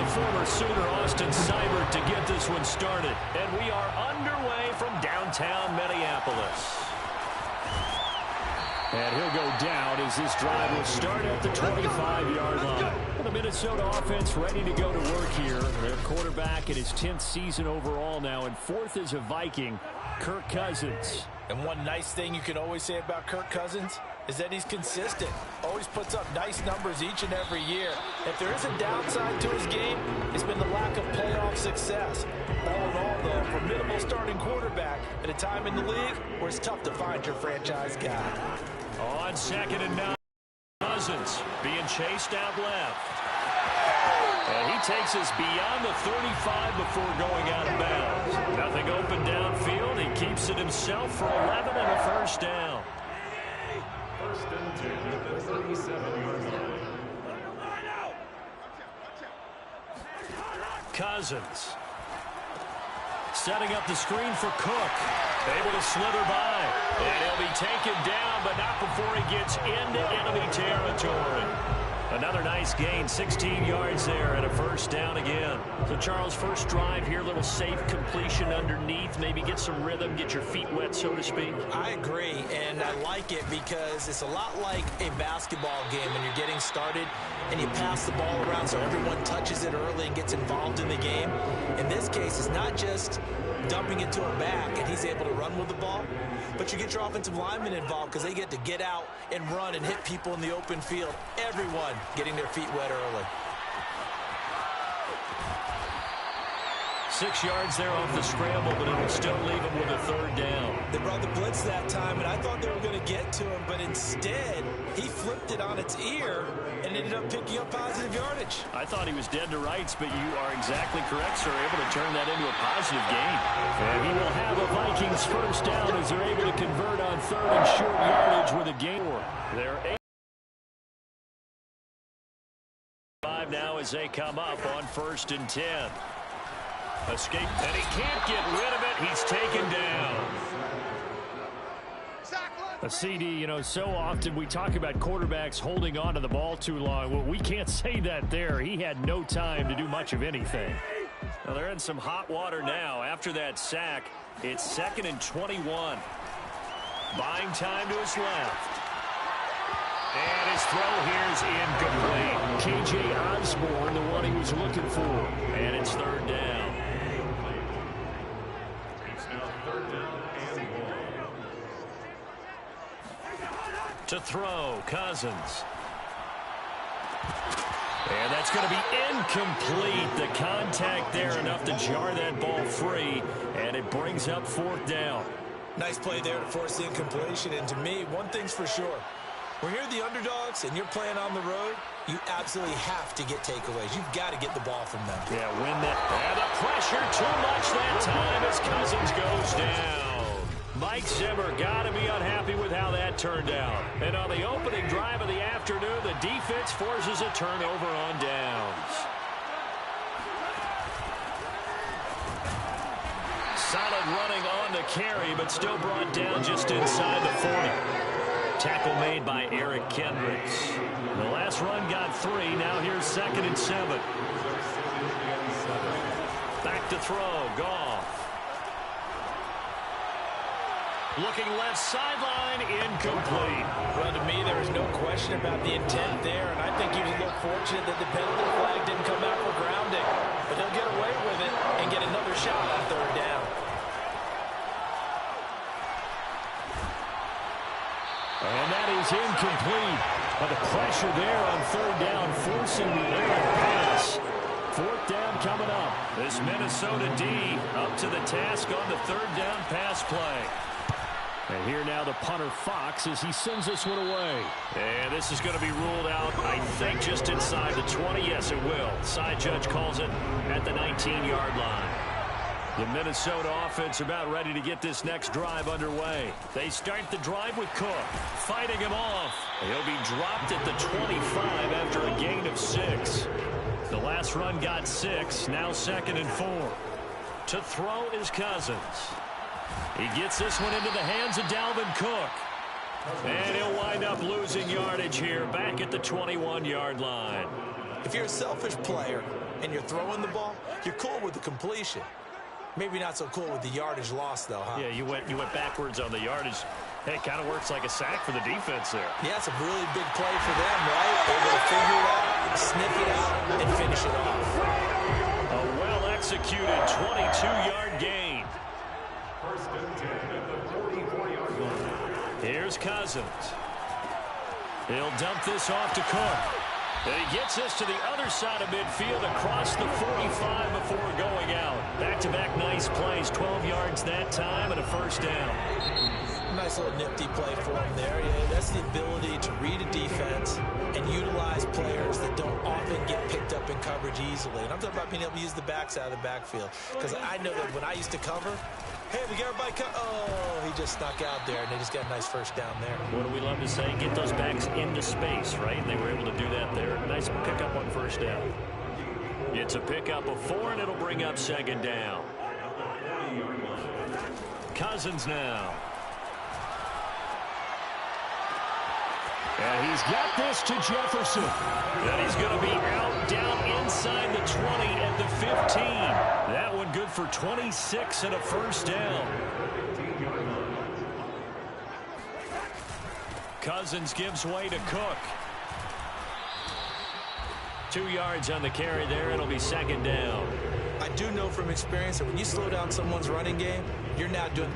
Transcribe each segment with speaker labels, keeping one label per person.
Speaker 1: former Sooner Austin Seibert to get this one started. And we are underway from downtown Minneapolis. And he'll go down as this drive will start at the 25-yard line. The Minnesota offense ready to go to work here. Their quarterback in his 10th season overall now, and fourth as a Viking, Kirk Cousins.
Speaker 2: And one nice thing you can always say about Kirk Cousins is that he's consistent. Always puts up nice numbers each and every year. If there is a downside to his game, it's been the lack of playoff success. All in all, though, formidable starting quarterback at a time in the league where it's tough to find your franchise guy.
Speaker 1: On 2nd and 9, Cousins being chased out left. And he takes us beyond the 35 before going out of bounds. Nothing open downfield. He keeps it himself for 11 and a first down.
Speaker 3: First and 10 at the 37-yard line.
Speaker 1: Cousins setting up the screen for Cook. Able to slither by. And he'll be taken down, but not before he gets into enemy territory. Another nice gain, 16 yards there, and a first down again. So, Charles, first drive here, little safe completion underneath. Maybe get some rhythm, get your feet wet, so to speak.
Speaker 2: I agree, and I like it because it's a lot like a basketball game when you're getting started and you pass the ball around so everyone touches it early and gets involved in the game. In this case, it's not just dumping it to a back and he's able to run with the ball, but you get your offensive linemen involved because they get to get out and run and hit people in the open field. Everyone getting their feet wet early.
Speaker 1: 6 yards there off the scramble, but it will still leave him with a third down.
Speaker 2: They brought the blitz that time, and I thought they were going to get to him, but instead, he flipped it on its ear and ended up picking up positive yardage.
Speaker 1: I thought he was dead to rights, but you are exactly correct, sir. Able to turn that into a positive gain. And he will have a Vikings first down as they're able to convert on third and short yardage with a gain. They're 8-5 now as they come up on 1st and 10. Escape, and he can't get rid of it. He's taken down. A CD, you know, so often we talk about quarterbacks holding on to the ball too long. Well, we can't say that there. He had no time to do much of anything. Well, they're in some hot water now. After that sack, it's 2nd and 21. Buying time to his left. And his throw here is incomplete. K.J. Osborne, the one he was looking for. And it's 3rd down. To throw, Cousins. And that's going to be incomplete. The contact there enough to jar that ball free, and it brings up 4th down.
Speaker 2: Nice play there to force the incompletion, and to me, one thing's for sure. When you're the underdogs and you're playing on the road, you absolutely have to get takeaways. You've got to get the ball from them.
Speaker 1: Yeah, win that. And the pressure too much that time as Cousins goes down. Mike Zimmer got to be unhappy with how that turned out. And on the opening drive of the afternoon, the defense forces a turnover on downs. Solid running on the carry, but still brought down just inside the 40. Tackle made by Eric Kendricks. The last run got 3. Now here's 2nd and 7. Back to throw. Goff. Looking left sideline, incomplete.
Speaker 2: Well, to me, there was no question about the intent there, and I think he was a little fortunate that the penalty flag didn't come out for grounding. But he'll get away with it and get another shot on 3rd down.
Speaker 1: And that is incomplete. But the pressure there on 3rd down, forcing the errant pass. 4th down coming up. This Minnesota D up to the task on the 3rd down pass play. And here now the punter Fox as he sends this one away. And this is going to be ruled out, I think, just inside the 20. Yes, it will. Side judge calls it at the 19-yard line. The Minnesota offense about ready to get this next drive underway. They start the drive with Cook, fighting him off. He'll be dropped at the 25 after a gain of 6. The last run got 6, now 2nd and 4. To throw is Cousins. He gets this one into the hands of Dalvin Cook. And he'll wind up losing yardage here back at the 21-yard line.
Speaker 2: If you're a selfish player, and you're throwing the ball, you're cool with the completion. Maybe not so cool with the yardage loss, though, huh?
Speaker 1: Yeah, you went backwards on the yardage. Hey, it kind of works like a sack for the defense there.
Speaker 2: Yeah, it's a really big play for them, right? Able to figure it out, sniff it out, and finish it off.
Speaker 1: A well-executed 22-yard gain.
Speaker 3: First and 10 at the 44-yard line.
Speaker 1: Here's Cousins. He'll dump this off to Cook. And he gets this to the other side of midfield across the 45 before going out. Back-to-back nice plays, 12 yards that time and a first down.
Speaker 2: Nice little nifty play for him there. Yeah, that's the ability to read a defense and utilize players that don't often get picked up in coverage easily. And I'm talking about being able to use the backside of the backfield. Because I know that when I used to cover, hey, we got everybody oh, he just snuck out there, and they just got a nice first down there.
Speaker 1: What do we love to say? Get those backs into space, right? And they were able to do that there. Nice pickup on first down. It's a pickup of 4, and it'll bring up second down. Cousins now. And he's got this to Jefferson. And he's going to be out down inside the 20 at the 15. That one good for 26 and a first down. Cousins gives way to Cook. 2 yards on the carry there. It'll be second down.
Speaker 2: I do know from experience that when you slow down someone's running game, you're now doing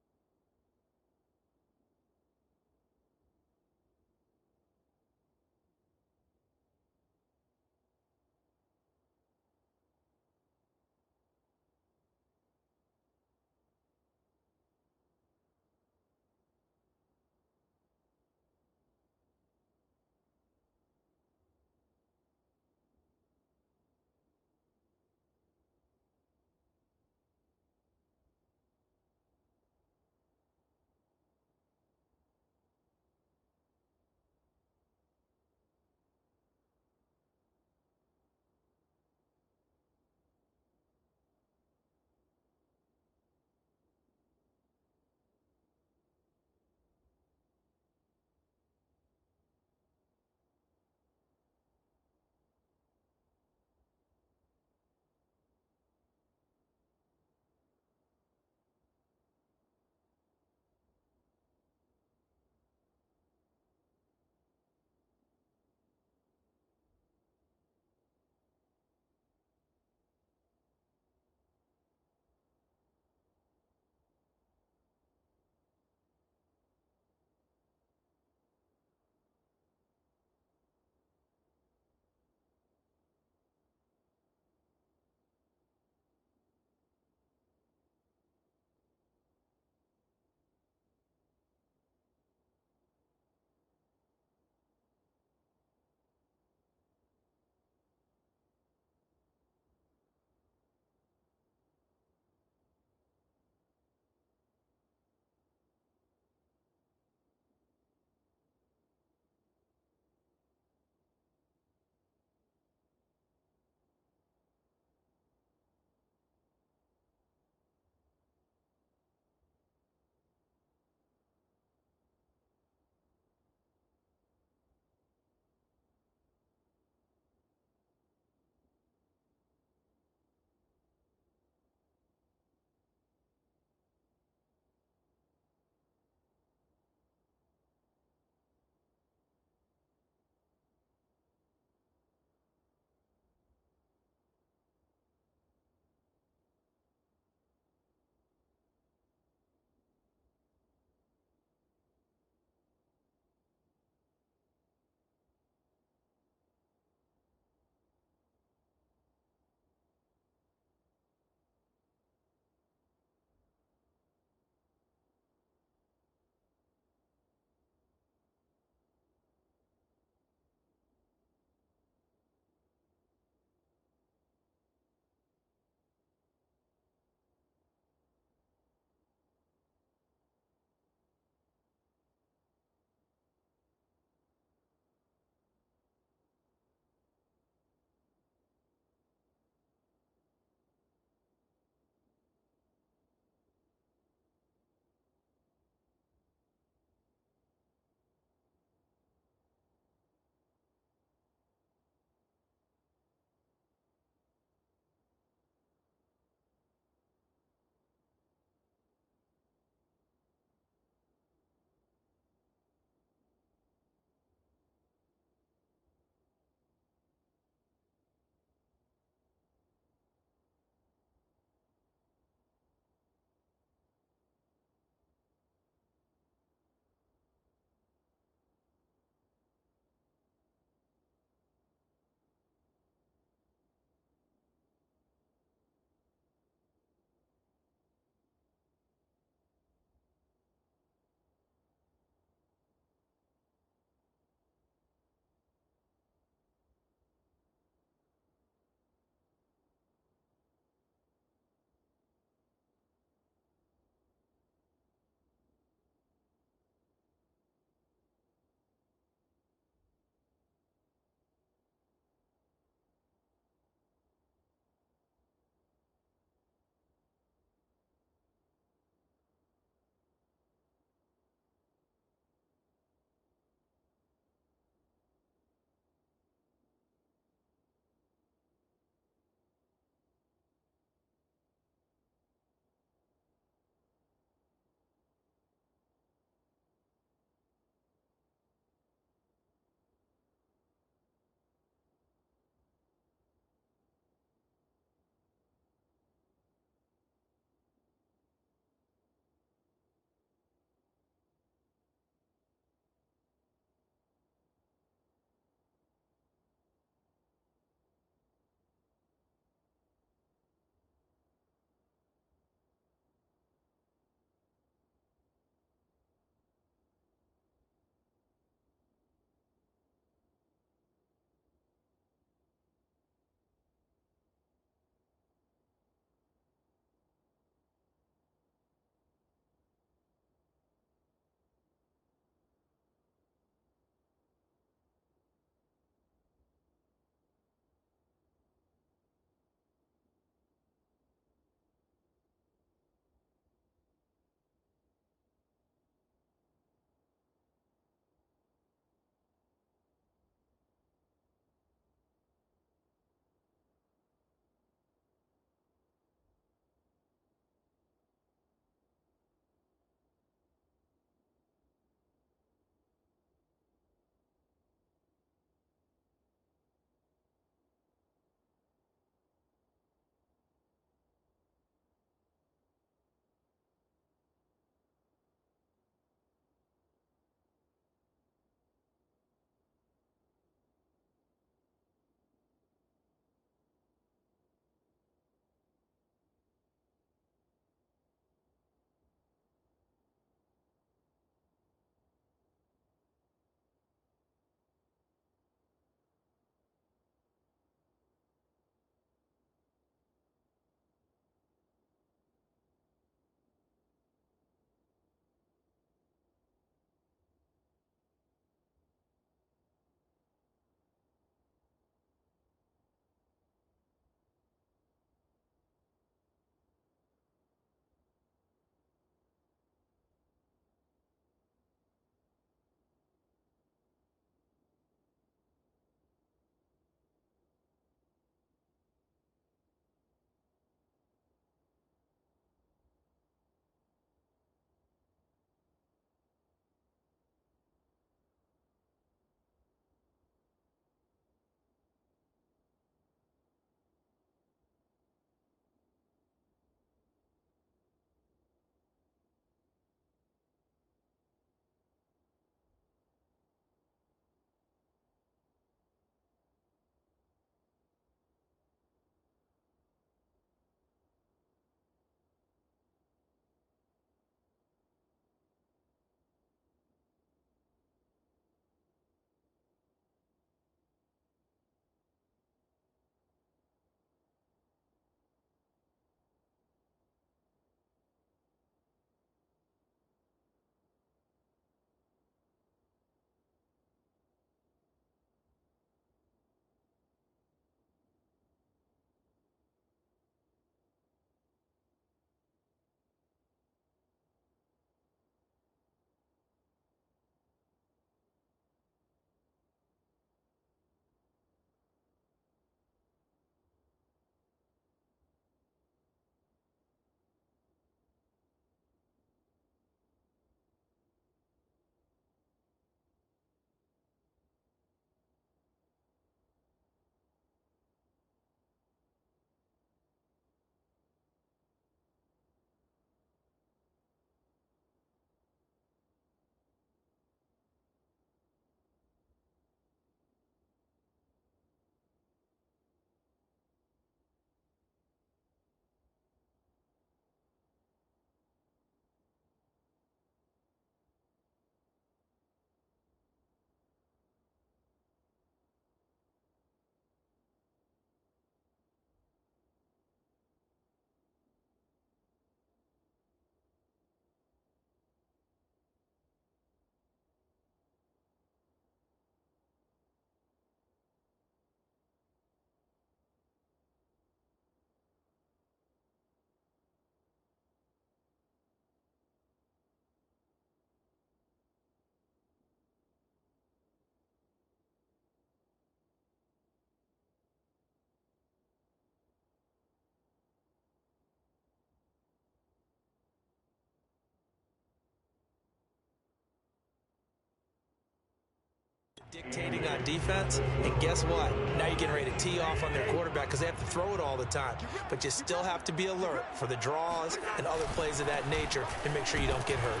Speaker 2: Dictating on defense, and guess what? Now you're getting ready to tee off on their quarterback because they have to throw it all the time. But you still have to be alert for the draws and other plays of that nature and make sure you don't get hurt.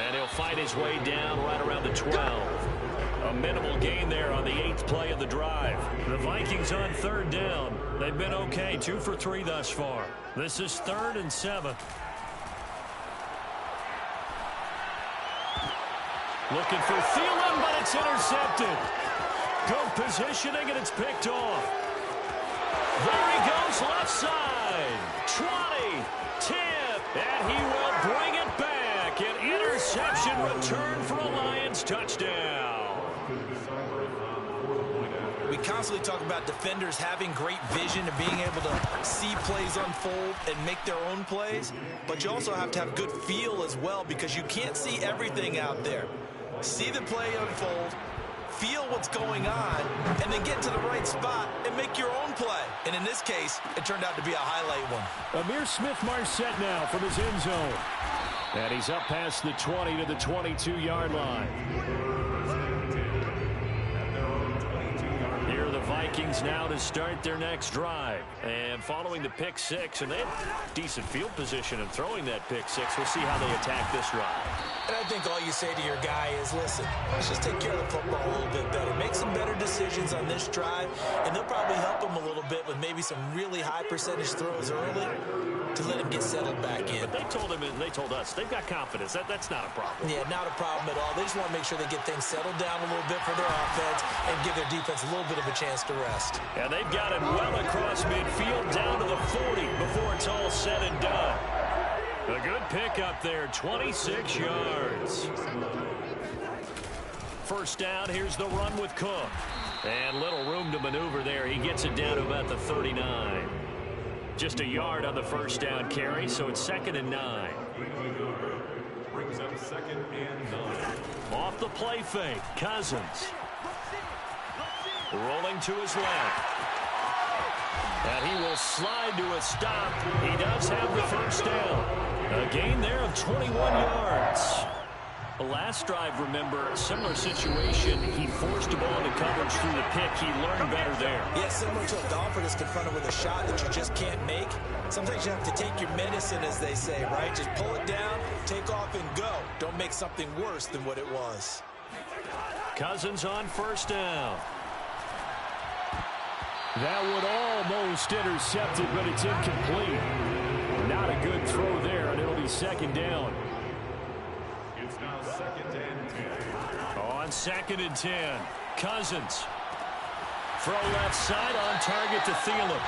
Speaker 1: And he'll fight his way down right around the 12. A minimal gain there on the 8th play of the drive. The Vikings on 3rd down. They've been okay, 2 for 3 thus far. This is 3rd and 7. Looking for Thielen, but it's intercepted. Good positioning, and it's picked off. There he goes, left side. 20, 10, and he will bring it back. An interception return for a Lions touchdown.
Speaker 2: We constantly talk about defenders having great vision and being able to see plays unfold and make their own plays, but you also have to have good feel as well because you can't see everything out there. See the play unfold, feel what's going on, and then get to the right spot and make your own play. And in this case, it turned out to be a highlight one.
Speaker 1: Amir Smith-Marset now from his end zone. And he's up past the 20 to the 22-yard line. Here are the Vikings now to start their next drive. And following the pick six, and they have decent field position in throwing that pick six. We'll see how they attack this drive.
Speaker 2: And I think all you say to your guy is, listen, let's just take care of the football a little bit better. Make some better decisions on this drive, and they'll probably help him a little bit with maybe some really high percentage throws early to let him get settled back in.
Speaker 1: But they told him and they told us they've got confidence. That's not a problem.
Speaker 2: Yeah, not a problem at all. They just want to make sure they get things settled down a little bit for their offense and give their defense a little bit of a chance to rest.
Speaker 1: And they've got it well across midfield down to the 40 before it's all said and done. A good pick up there, 26 yards. First down, here's the run with Cook. And little room to maneuver there. He gets it down to about the 39. Just a yard on the first down carry, so it's 2nd and 9.
Speaker 3: Brings up 2nd and 9.
Speaker 1: Off the play fake, Cousins. Rolling to his left. And he will slide to a stop. He does have the first down. A gain there of 21 yards. The last drive, remember, similar situation. He forced a ball into coverage through the pick. He learned better there.
Speaker 2: Yeah, similar to a golfer that's confronted with a shot that you just can't make. Sometimes you have to take your medicine, as they say, right? Just pull it down, take off, and go. Don't make something worse than what it was.
Speaker 1: Cousins on first down. That would almost intercept it, but it's incomplete. Not a good throw there, and it'll be 2nd down.
Speaker 3: It's now 2nd and 10.
Speaker 1: On 2nd and 10, Cousins. Throw left side on target to Thielen.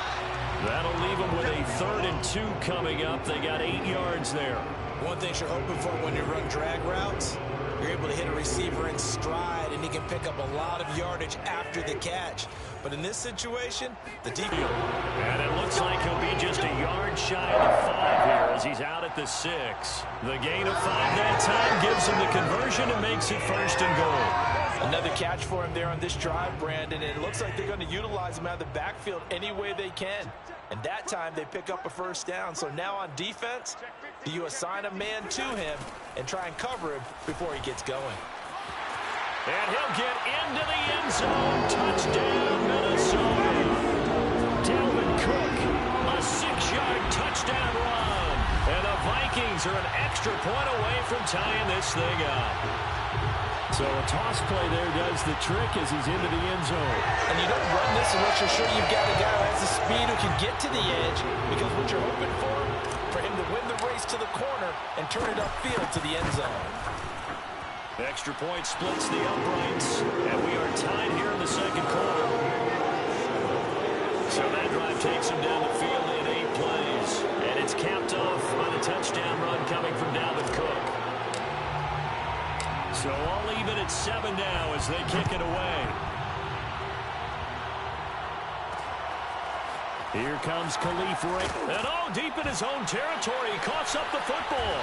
Speaker 1: That'll leave them with a 3rd and 2 coming up. They got 8 yards there.
Speaker 2: One thing you're hoping for when you run drag routes, you're able to hit a receiver in stride, and he can pick up a lot of yardage after the catch. But in this situation, the deep.
Speaker 1: And it looks like he'll be just a yard shy of the 5 here as he's out at the 6. The gain of 5 that time gives him the conversion and makes it 1st and goal.
Speaker 2: Another catch for him there on this drive, Brandon, and it looks like they're going to utilize him out of the backfield any way they can. And that time they pick up a first down. So now on defense, do you assign a man to him and try and cover him before he gets going?
Speaker 1: And he'll get into the end zone. Touchdown, Minnesota. Dalvin Cook, a 6-yard touchdown run. And the Vikings are an extra point away from tying this thing up. So a toss play there does the trick as he's into the end zone.
Speaker 2: And you don't run this unless you're sure you've got a guy who has the speed who can get to the edge, because what you're hoping for him to win the race to the corner and turn it upfield to the end zone.
Speaker 1: Extra point splits the uprights, and we are tied here in the 2nd quarter. So that drive takes him down the field in 8 plays, and it's capped off by the touchdown run coming from Dalvin Cook. So all even at 7 now as they kick it away. Here comes Khalif Ray. And deep in his own territory, he coughs up the football.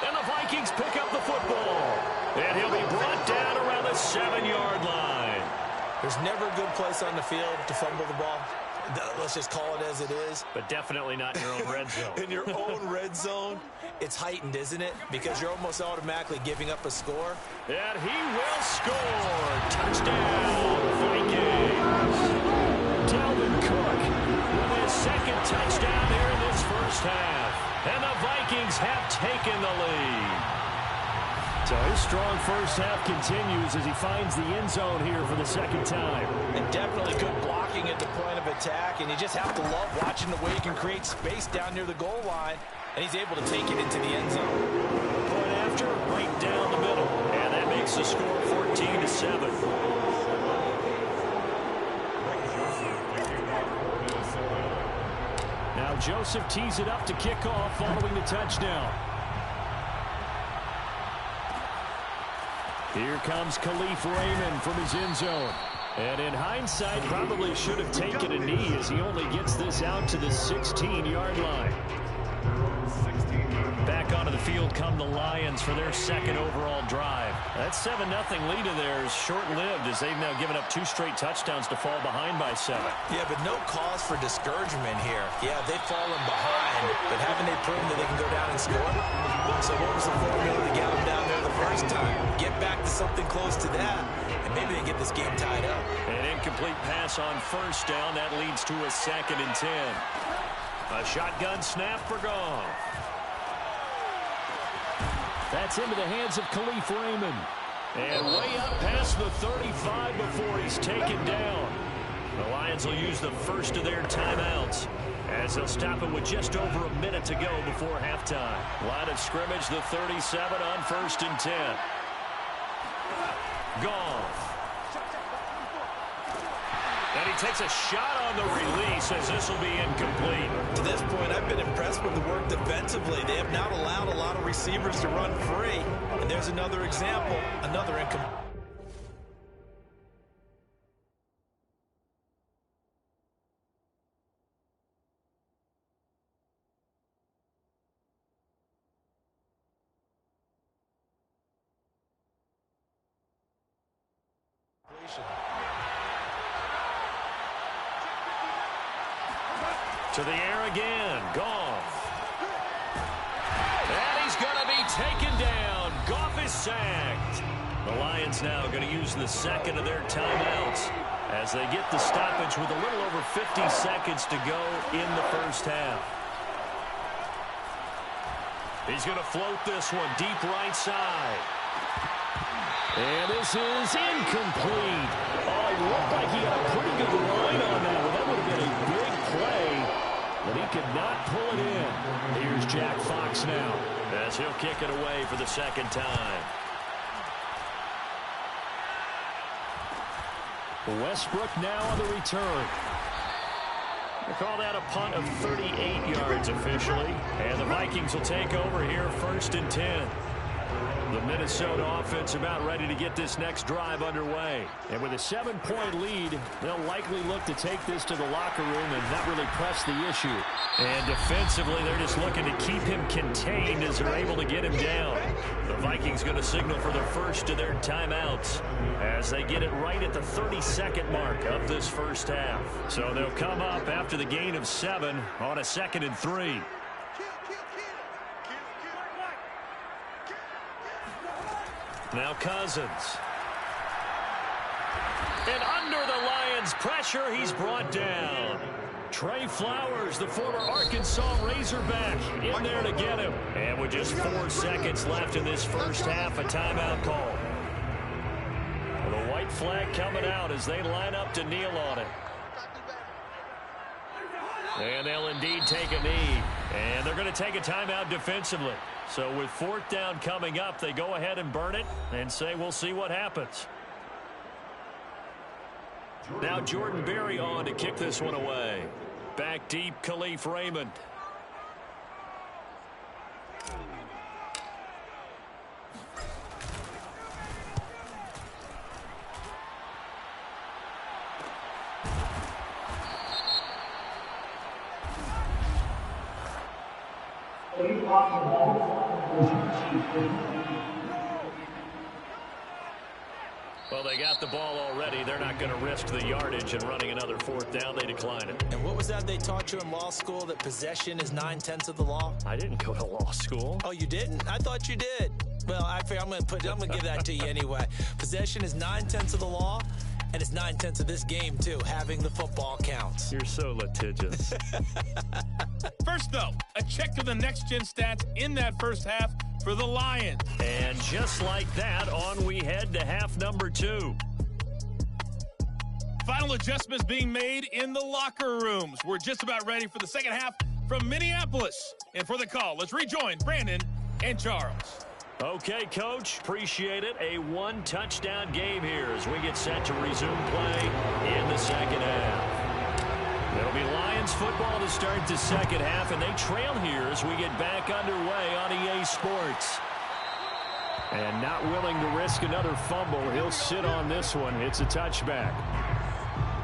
Speaker 1: And the Vikings pick up the football. And he'll be brought down around the 7-yard line.
Speaker 2: There's never a good place on the field to fumble the ball. Let's just call it as it is.
Speaker 1: But definitely not in your own red zone.
Speaker 2: In your own red zone, it's heightened, isn't it? Because you're almost automatically giving up a score.
Speaker 1: And he will score. Touchdown, Vikings. Dalvin Cook with his second touchdown here in this first half. And the Vikings have taken the lead. So his strong first half continues as he finds the end zone here for the second time.
Speaker 2: And definitely good blocking at the point of attack. And you just have to love watching the way he can create space down near the goal line. And he's able to take it into the end zone.
Speaker 1: Point after, right down the middle. And that makes the score 14-7. Now Joseph tees it up to kick off following the touchdown. Here comes Khalif Raymond from his end zone. And in hindsight, probably should have taken a knee as he only gets this out to the 16-yard line. Back onto the field come the Lions for their second overall drive. That 7-0 lead of theirs short-lived as they've now given up 2 straight touchdowns to fall behind by 7.
Speaker 2: Yeah, but no cause for discouragement here. Yeah, they've fallen behind, but haven't they proven that they can go down and score? So what was the formula to get them down there the first time? Get back to something close to that, and maybe they get this game tied up.
Speaker 1: An incomplete pass on first down. That leads to a 2nd and 10. A shotgun snap for Goff. That's into the hands of Khalif Raymond. And way up past the 35 before he's taken down. The Lions will use the first of their timeouts as they'll stop it with just over a minute to go before halftime. Line of scrimmage, the 37 on 1st and 10. Goff. And he takes a shot on the release as this will be incomplete.
Speaker 2: To this point, I've been impressed with the work defensively. They have not allowed a lot of receivers to run free. And there's another example, another incomplete.
Speaker 1: To the air again, Goff. And he's going to be taken down. Goff is sacked. The Lions now going to use the second of their timeouts as they get the stoppage with a little over 50 seconds to go in the first half. He's going to float this one deep right side. And this is incomplete. Oh, it looked like he had a pretty good line on that one. That would have been a big play, but he could not pull it in. Here's Jack Fox now as he'll kick it away for the second time. Westbrook now on the return. They call that a punt of 38 yards officially. And the Vikings will take over here 1st and 10. The Minnesota offense about ready to get this next drive underway. And with a 7-point lead, they'll likely look to take this to the locker room and not really press the issue. And defensively, they're just looking to keep him contained as they're able to get him down. The Vikings going to signal for the first of their timeouts as they get it right at the 32nd mark of this first half. So they'll come up after the gain of 7 on a 2nd and 3. Now Cousins. And under the Lions' pressure, he's brought down. Trey Flowers, the former Arkansas Razorback, in there to get him. And with just 4 seconds left in this first half, a timeout call. The white flag coming out as they line up to kneel on it. And they'll indeed take a knee. And they're going to take a timeout defensively. So with 4th down coming up, they go ahead and burn it and say we'll see what happens. Now Jordan Berry on to kick this one away. Back deep, Khalif Raymond. Well, they got the ball already. They're not going to risk the yardage and running another fourth down. They decline it.
Speaker 2: And what was that they taught you in law school, that possession is 9/10 of the law?
Speaker 1: I didn't go to law school.
Speaker 2: Oh, you didn't? I thought you did. Well, I'm going to give that to you anyway. Possession is 9/10 of the law, and it's 9/10 of this game, too. Having the football counts.
Speaker 1: You're so litigious.
Speaker 4: First, though, a check to the next-gen stats in that first half for the Lions.
Speaker 1: And just like that, on we head to half number 2.
Speaker 4: Final adjustments being made in the locker rooms. We're just about ready for the second half from Minneapolis. And for the call, let's rejoin Brandon and Charles.
Speaker 1: Okay, Coach, appreciate it. A one-touchdown game here as we get set to resume play in the second half. It'll be Lions football to start the second half, and they trail here as we get back underway on EA Sports. And not willing to risk another fumble, he'll sit on this one. It's a touchback.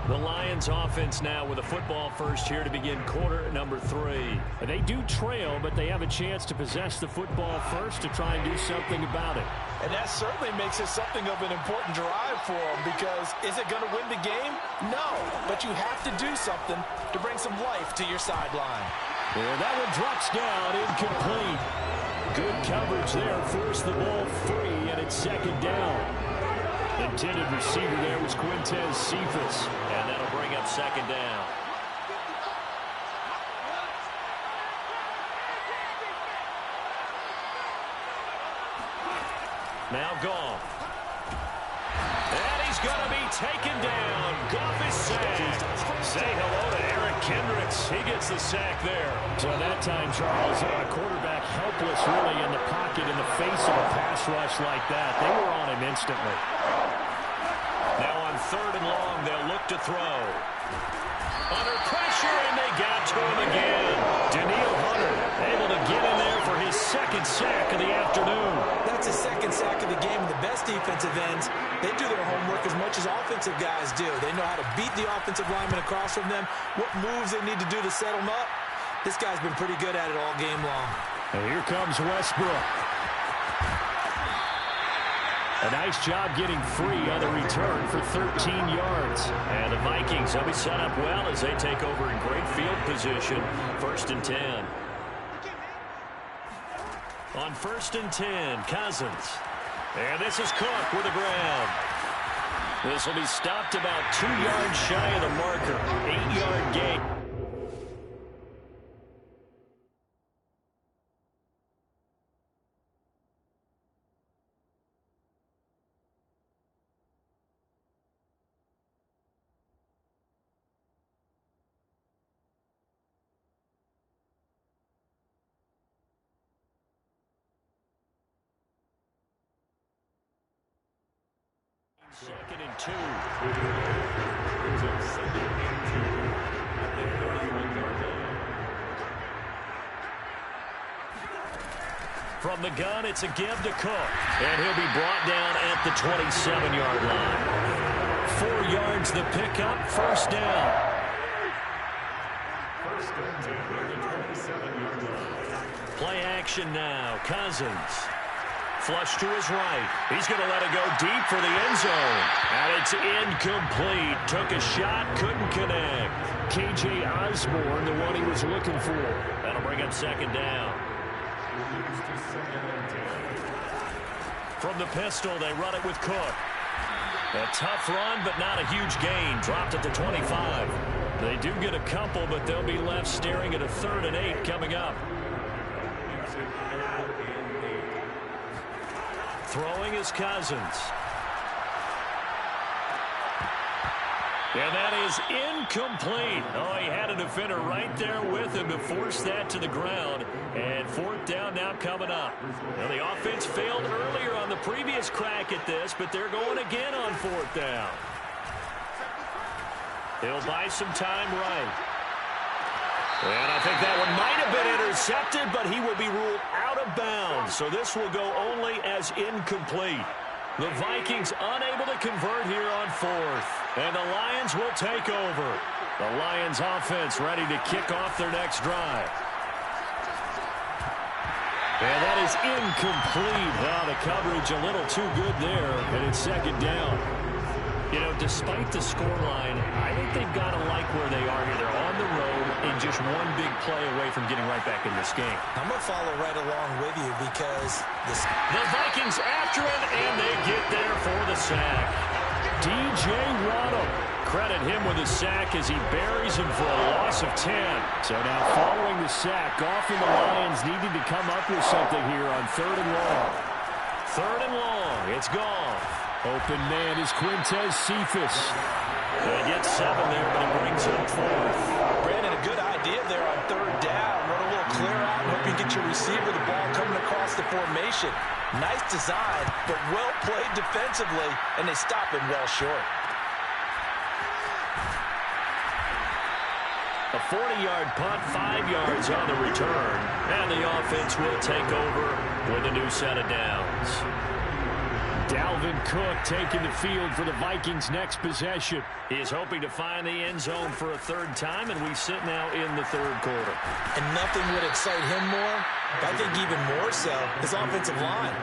Speaker 1: The Lions offense now with a football first here to begin quarter number 3. They do trail, but they have a chance to possess the football first to try and do something about it.
Speaker 2: And that certainly makes it something of an important drive for them, because is it going to win the game? No, but you have to do something to bring some life to your sideline.
Speaker 1: And that one drops down, incomplete. Good coverage there, forced the ball free, and it's second down. Intended receiver there was Quintez Cephas, and that'll bring up second down. Now Goff. And he's going to be taken down. Goff is sacked. Say hello to Eric Kendricks. He gets the sack there. So that time, Charles, quarterback helpless really in the pocket in the face of a pass rush like that. They were on him instantly. Now on third and long, they'll look to throw. Under pressure, and they got to him again. Danielle Hunter able to get in there for his second sack of the afternoon.
Speaker 2: That's his second sack of the game. The best defensive ends, they do their homework as much as offensive guys do. They know how to beat the offensive lineman across from them, what moves they need to do to set them up. This guy's been pretty good at it all game long.
Speaker 1: And here comes Westbrook. A nice job getting free on the return for 13 yards. And the Vikings will be set up well as they take over in great field position. 1st and 10. On 1st and 10, Cousins. And this is Cook with the ground. This will be stopped about 2 yards shy of the marker. 8-yard gain. Second and 2. From the gun, it's a give to Cook. And he'll be brought down at the 27-yard line. 4 yards the pickup, 1st down.
Speaker 3: 1st and 10 at the 27-yard line.
Speaker 1: Play action now. Cousins. Flush to his right. He's going to let it go deep for the end zone. And it's incomplete. Took a shot, couldn't connect. K.J. Osborne, the one he was looking for. That'll bring up second down. From the pistol, they run it with Cook. A tough run, but not a huge gain. Dropped at the 25. They do get a couple, but they'll be left staring at a 3rd and 8 coming up. Throwing is Cousins. And that is incomplete. Oh, he had a defender right there with him to force that to the ground. And 4th down now coming up. Now, the offense failed earlier on the previous crack at this, but they're going again on 4th down. He'll buy some time right. And I think that one might have been intercepted, but he will be ruled out of bounds. So this will go only as incomplete. The Vikings unable to convert here on 4th. And the Lions will take over. The Lions offense ready to kick off their next drive. And that is incomplete. Wow, the coverage a little too good there, and it's second down. You know, despite the scoreline, I think they've got to like where they are here. They're on the road and just one big play away from getting right back in this game.
Speaker 2: I'm going to follow right along with you because
Speaker 1: the Vikings after it, and they get there for the sack. DJ Waddle. Credit him with a sack as he buries him for a loss of 10. So now following the sack, often the Lions needed to come up with something here on 3rd and long. 3rd and long, it's gone. Open man is Quintez Cephas. They get 7 there, but it brings up 4th.
Speaker 2: Brandon, a good idea there on 3rd down. Run a little clear out and hope you get your receiver the ball coming across the formation. Nice design, but well played defensively, and they stop him well short.
Speaker 1: A 40-yard punt, 5 yards on the return. And the offense will take over with a new set of downs. Dalvin Cook taking the field for the Vikings' next possession. He is hoping to find the end zone for a 3rd time, and we sit now in the 3rd quarter.
Speaker 2: And nothing would excite him more, I think even more so, his offensive line.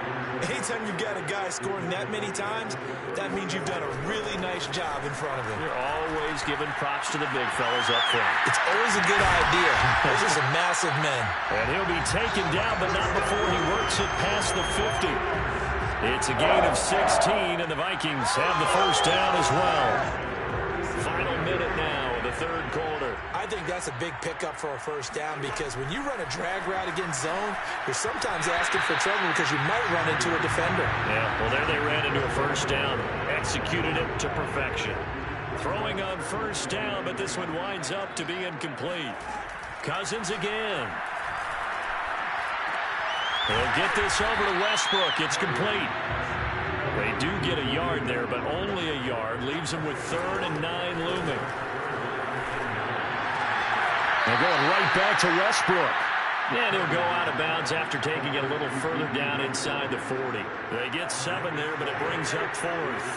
Speaker 2: Anytime you've got a guy scoring that many times, that means you've done a really nice job in front of him.
Speaker 1: You're always giving props to the big fellas up front.
Speaker 2: It's always a good idea. Those are some massive men.
Speaker 1: And he'll be taken down, but not before he works it past the 50. It's a gain of 16, and the Vikings have the 1st down as well. Final minute now of the 3rd quarter.
Speaker 2: I think that's a big pickup for a 1st down because when you run a drag route against zone, you're sometimes asking for trouble because you might run into a defender.
Speaker 1: Yeah, well, there they ran into a 1st down. Executed it to perfection. Throwing on 1st down, but this one winds up to be incomplete. Cousins again. He'll get this over to Westbrook. It's complete. They do get a yard there, but only a yard. Leaves them with 3rd and 9 looming. They're going right back to Westbrook. And he'll go out of bounds after taking it a little further down inside the 40. They get 7 there, but it brings up 4th.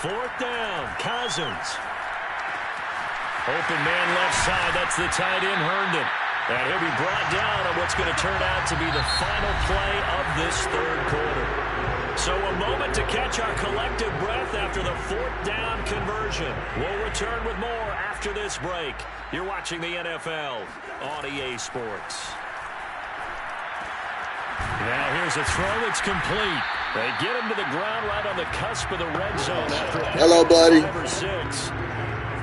Speaker 1: 4th down, Cousins. Open man left side. That's the tight end, Herndon. And he'll be brought down on what's going to turn out to be the final play of this 3rd quarter. So a moment to catch our collective breath after the 4th down conversion. We'll return with more after this break. You're watching the NFL on EA Sports. Now here's a throw. It's complete. They get him to the ground right on the cusp of the red zone after a
Speaker 5: Hello, buddy.
Speaker 1: 5 or 6.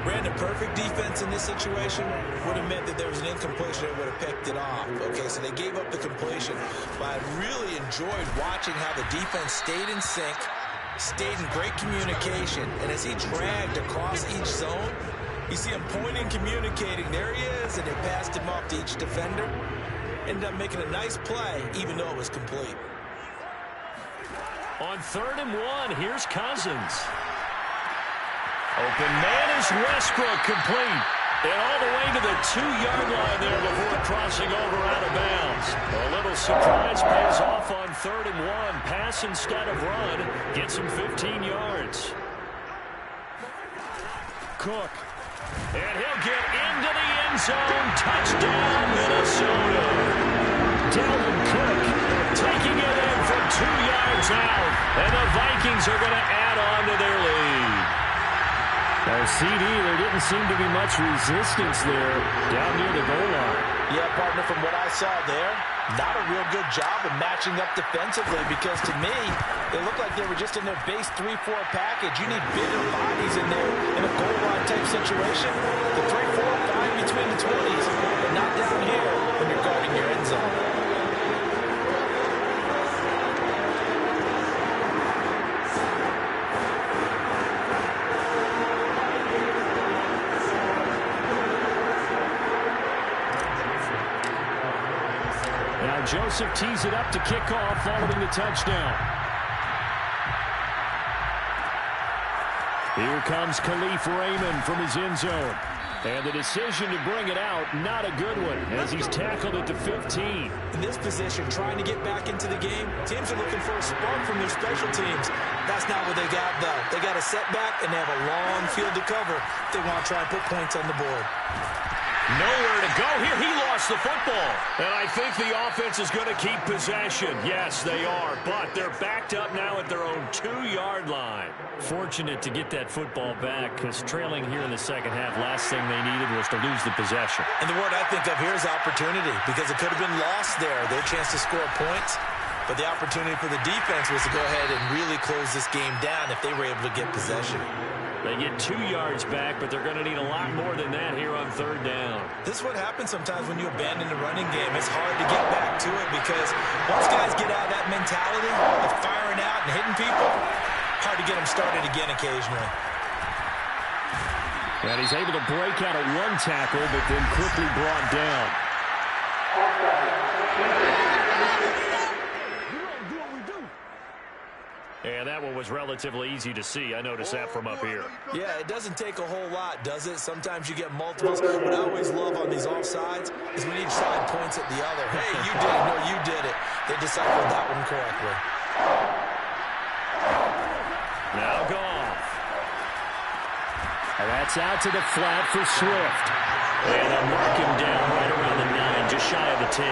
Speaker 2: Brandon, perfect defense in this situation would have meant that there was an incompletion that would have picked it off. Okay, so they gave up the completion. But I really enjoyed watching how the defense stayed in sync, stayed in great communication. And as he dragged across each zone, you see him pointing, communicating. There he is, and they passed him off to each defender. Ended up making a nice play, even though it was complete.
Speaker 1: On 3rd and 1, here's Cousins. Open man is Westbrook, complete. And all the way to the 2-yard line there before crossing over out of bounds. A little surprise pays off on 3rd and 1. Pass instead of run. Gets him 15 yards. Cook. And he'll get into the end zone. Touchdown, Minnesota. Dalvin Cook taking it in from 2 yards out. And the Vikings are going to add on to their lead. CD, there didn't seem to be much resistance there down near the goal line.
Speaker 2: Yeah, partner, from what I saw there, not a real good job of matching up defensively because to me, it looked like they were just in their base 3-4 package. You need bigger bodies in there in a goal line type situation. The 3-4, fine between the 20s, but not down here when you're guarding your end zone.
Speaker 1: Joseph tees it up to kick off following the touchdown. Here comes Khalif Raymond from his end zone. And the decision to bring it out, not a good one, as he's tackled at the 15.
Speaker 2: In this position, trying to get back into the game, teams are looking for a spark from their special teams. That's not what they got, though. They got a setback, and they have a long field to cover if they want to try and put points on the board.
Speaker 1: Nowhere to go here. He lost the football. And I think the offense is going to keep possession. Yes, they are. But they're backed up now at their own 2-yard line. Fortunate to get that football back because trailing here in the second half, last thing they needed was to lose the possession.
Speaker 2: And the word I think of here is opportunity because it could have been lost there. Their chance to score points. But the opportunity for the defense was to go ahead and really close this game down if they were able to get possession.
Speaker 1: They get 2 yards back, but they're going to need a lot more than that here on third down.
Speaker 2: This is what happens sometimes when you abandon the running game. It's hard to get back to it because once guys get out of that mentality of firing out and hitting people, hard to get them started again occasionally.
Speaker 1: And he's able to break out a one tackle, but then quickly brought down. And that one was relatively easy to see. I noticed that from up here.
Speaker 2: Yeah, it doesn't take a whole lot, does it? Sometimes you get multiples. What I always love on these offsides is when each side points at the other. Hey, you did it. No, you did it. They deciphered that one correctly.
Speaker 1: Now Goff. And that's out to the flat for Swift. And they'll mark him down right around the 9, just shy of the 10.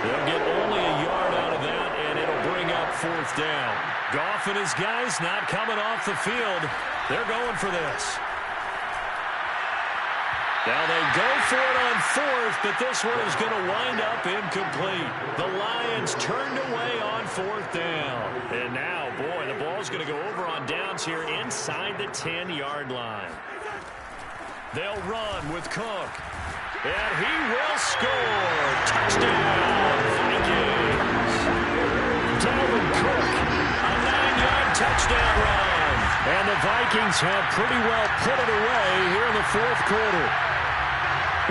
Speaker 1: They'll get only a yard out of that, and it'll bring up fourth down. Goff and his guys not coming off the field. They're going for this. Now they go for it on fourth, but this one is going to wind up incomplete. The Lions turned away on fourth down. And now, boy, the ball's going to go over on downs here inside the 10-yard line. They'll run with Cook. And he will score. Touchdown, Vikings. Dalvin Cook, a 9-yard touchdown run. And the Vikings have pretty well put it away here in the fourth quarter.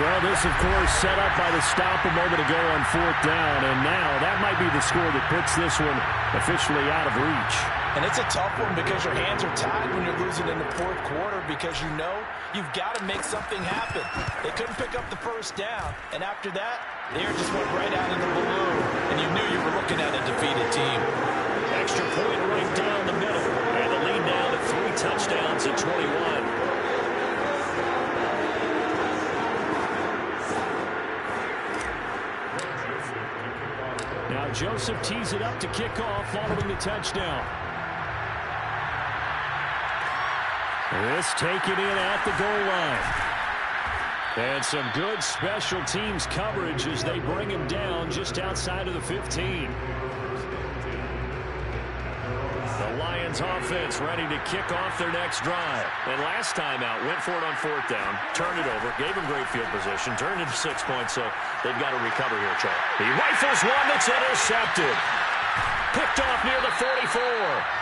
Speaker 1: Well, this, of course, set up by the stop a moment ago on fourth down. And now that might be the score that puts this one officially out of reach.
Speaker 2: And it's a tough one because your hands are tied when you're losing in the fourth quarter because you know you've got to make something happen. They couldn't pick up the first down. And after that, the air just went right out of the balloon. And you knew you were looking at a defeated team.
Speaker 1: Extra point right down the middle. And the lead now to 3 touchdowns at 21. Now Joseph tees it up to kick off following the touchdown. This taken in at the goal line. And some good special teams coverage as they bring him down just outside of the 15. The Lions offense ready to kick off their next drive. And last time out, went for it on fourth down, turned it over, gave him great field position, turned it to 6 points, so they've got to recover here, Charlie. He rifles one that's intercepted. Picked off near the 44.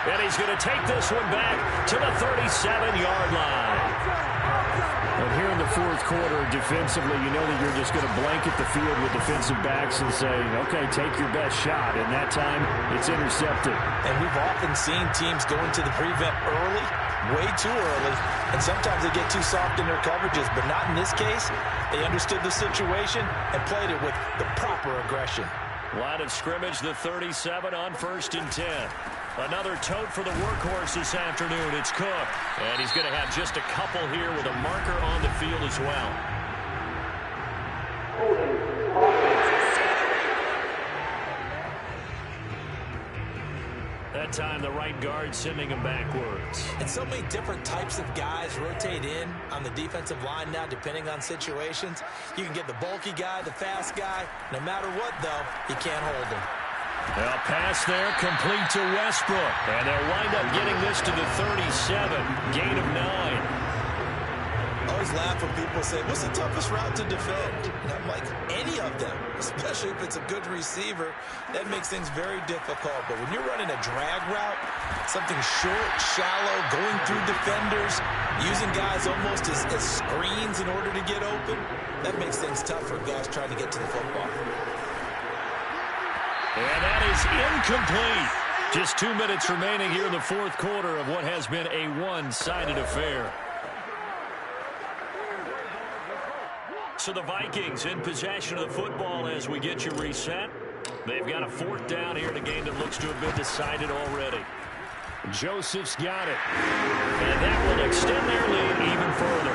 Speaker 1: And he's going to take this one back to the 37-yard line. And here in the fourth quarter, defensively, you know that you're just going to blanket the field with defensive backs and say, okay, take your best shot. And that time, it's intercepted.
Speaker 2: And we've often seen teams go into the prevent early, way too early, and sometimes they get too soft in their coverages. But not in this case. They understood the situation and played it with the proper aggression.
Speaker 1: Line of scrimmage, the 37 on 1st and 10. Another tote for the workhorse this afternoon. It's Cook. And he's going to have just a couple here with a marker on the field as well. That time, the right guard sending him backwards.
Speaker 2: And so many different types of guys rotate in on the defensive line now, depending on situations. You can get the bulky guy, the fast guy. No matter what, though, you can't hold him.
Speaker 1: A pass there, complete to Westbrook. And they'll wind up getting this to the 37. Gain of 9.
Speaker 2: I always laugh when people say, what's the toughest route to defend? And I'm like, any of them, especially if it's a good receiver. That makes things very difficult. But when you're running a drag route, something short, shallow, going through defenders, using guys almost as screens in order to get open, that makes things tough for guys trying to get to the football.
Speaker 1: And that is incomplete. Just 2 minutes remaining here in the fourth quarter of what has been a one-sided affair. So the Vikings in possession of the football as we get you reset. They've got a fourth down here in a game that looks to have been decided already. Joseph's got it. And that will extend their lead even further.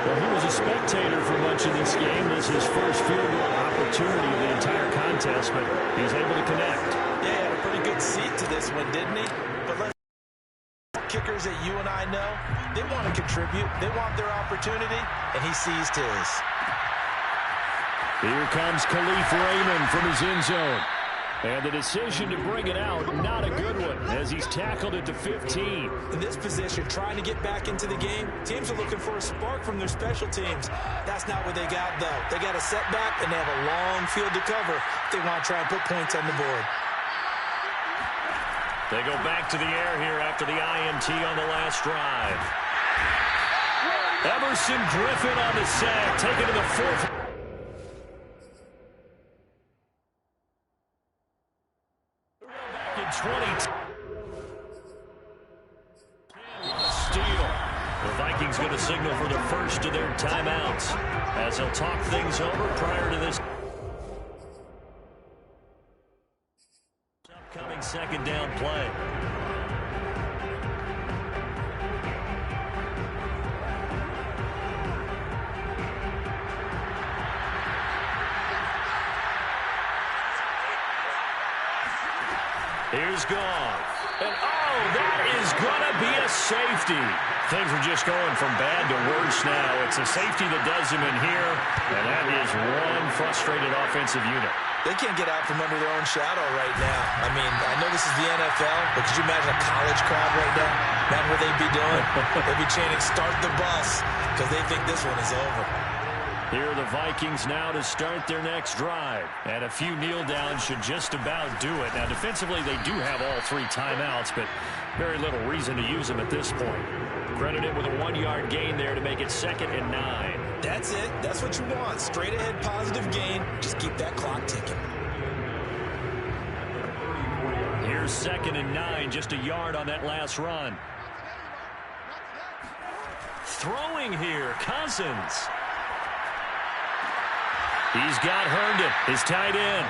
Speaker 1: Well, he was a spectator for much of this game. This is his first field goal opportunity of the entire contest, but he's able to connect.
Speaker 2: Yeah, he had a pretty good seat to this one, didn't he? But let's kickers that you and I know, they want to contribute. They want their opportunity, and he seized his.
Speaker 1: Here comes Khalif Raymond from his end zone. And the decision to bring it out, not a good one, as he's tackled it to 15.
Speaker 2: In this position, trying to get back into the game, teams are looking for a spark from their special teams. That's not what they got, though. They got a setback, and they have a long field to cover if they want to try and put points on the board.
Speaker 1: They go back to the air here after the INT on the last drive. Emerson Griffin on the sack, taken to the fourth. Steal. The Vikings going to signal for the first of their timeouts as they'll talk things over prior to this upcoming second down play. Here's Goff. And, oh, that is going to be a safety. Things are just going from bad to worse now. It's a safety that does him in here, and that is one frustrated offensive unit.
Speaker 2: They can't get out from under their own shadow right now. I mean, I know this is the NFL, but could you imagine a college crowd right now? Imagine what they'd be doing. They'd be chanting, "Start the bus," because they think this one is over.
Speaker 1: Here are the Vikings now to start their next drive. And a few kneel downs should just about do it. Now, defensively, they do have all three timeouts, but very little reason to use them at this point. Credited with a 1-yard gain there to make it 2nd and 9.
Speaker 2: That's it. That's what you want. Straight ahead positive gain. Just keep that clock ticking.
Speaker 1: Here's 2nd and 9, just a yard on that last run. Throwing here, Cousins. He's got Herndon, his tight end.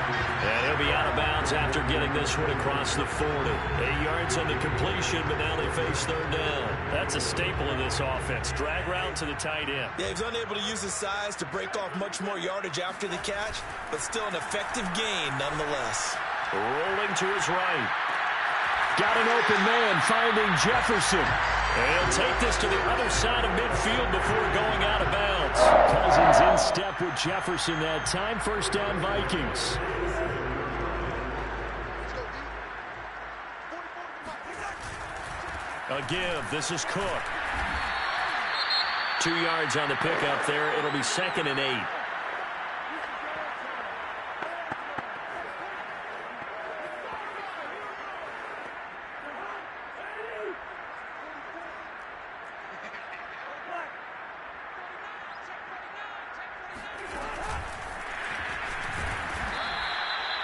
Speaker 1: And he'll be out of bounds after getting this one across the 40. 8 yards on the completion, but now they face 3rd down. That's a staple of this offense. Drag route to the tight end.
Speaker 2: Yeah, he's unable to use his size to break off much more yardage after the catch, but still an effective gain nonetheless.
Speaker 1: Rolling to his right. Got an open man, finding Jefferson. And he'll take this to the other side of midfield before going out of bounds. Cousins in step with Jefferson that time. 1st down, Vikings. A give. This is Cook. 2 yards on the pickup there. It'll be 2nd and 8.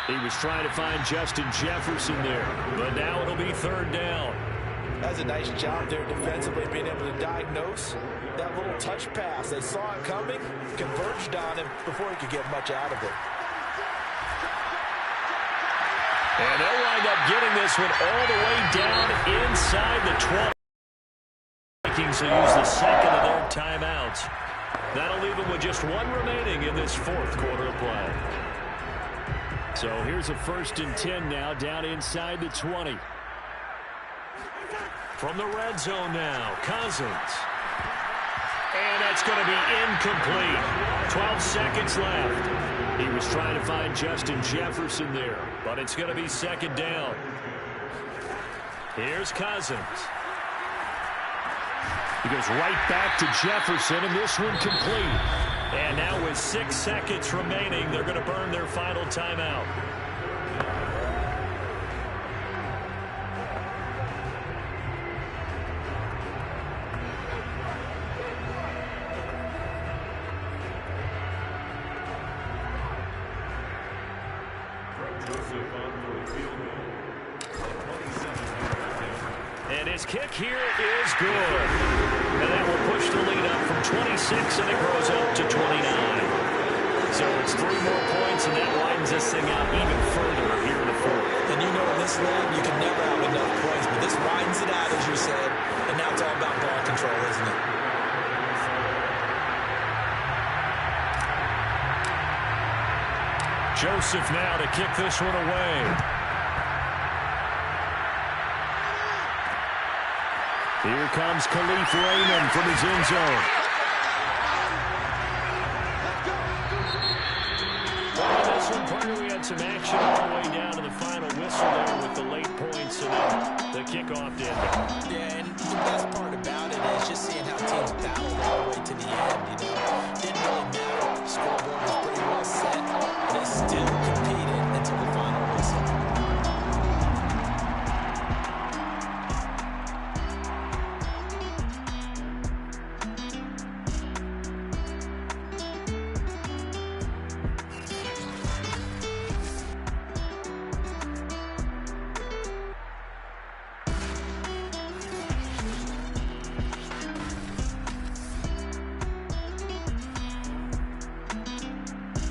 Speaker 1: He was trying to find Justin Jefferson there, but now it'll be 3rd down.
Speaker 2: That's a nice job there defensively, being able to diagnose that little touch pass. They saw it coming, converged on him before he could get much out of it.
Speaker 1: And they'll wind up getting this one all the way down inside the 20. Vikings will use the 2nd of their timeouts. That'll leave them with just 1 remaining in this 4th quarter of play. So here's a 1st and 10 now, down inside the 20. From the red zone now, Cousins. And that's going to be incomplete. 12 seconds left. He was trying to find Justin Jefferson there, but it's going to be 2nd down. Here's Cousins. He goes right back to Jefferson, and this one complete. And now with 6 seconds remaining, they're going to burn their final timeout. And his kick here is good. And that will push the lead up from 26, and it grows up to 29. So it's 3 more points, and that widens this thing out even further here in the 4th.
Speaker 2: And you know in this league, you can never have enough points, but this widens it out, as you said, and now it's all about ball control, isn't it?
Speaker 1: Joseph now to kick this one away. Here comes Khalif Raymond from his end zone. Well, in this one, Parker, we had some action all the way down to the final whistle there with the late points and then the kickoff did.
Speaker 2: Yeah, and the best part about it is just seeing how teams battled all the way to the end. Didn't really matter. The scoreboard was pretty well set. They still competed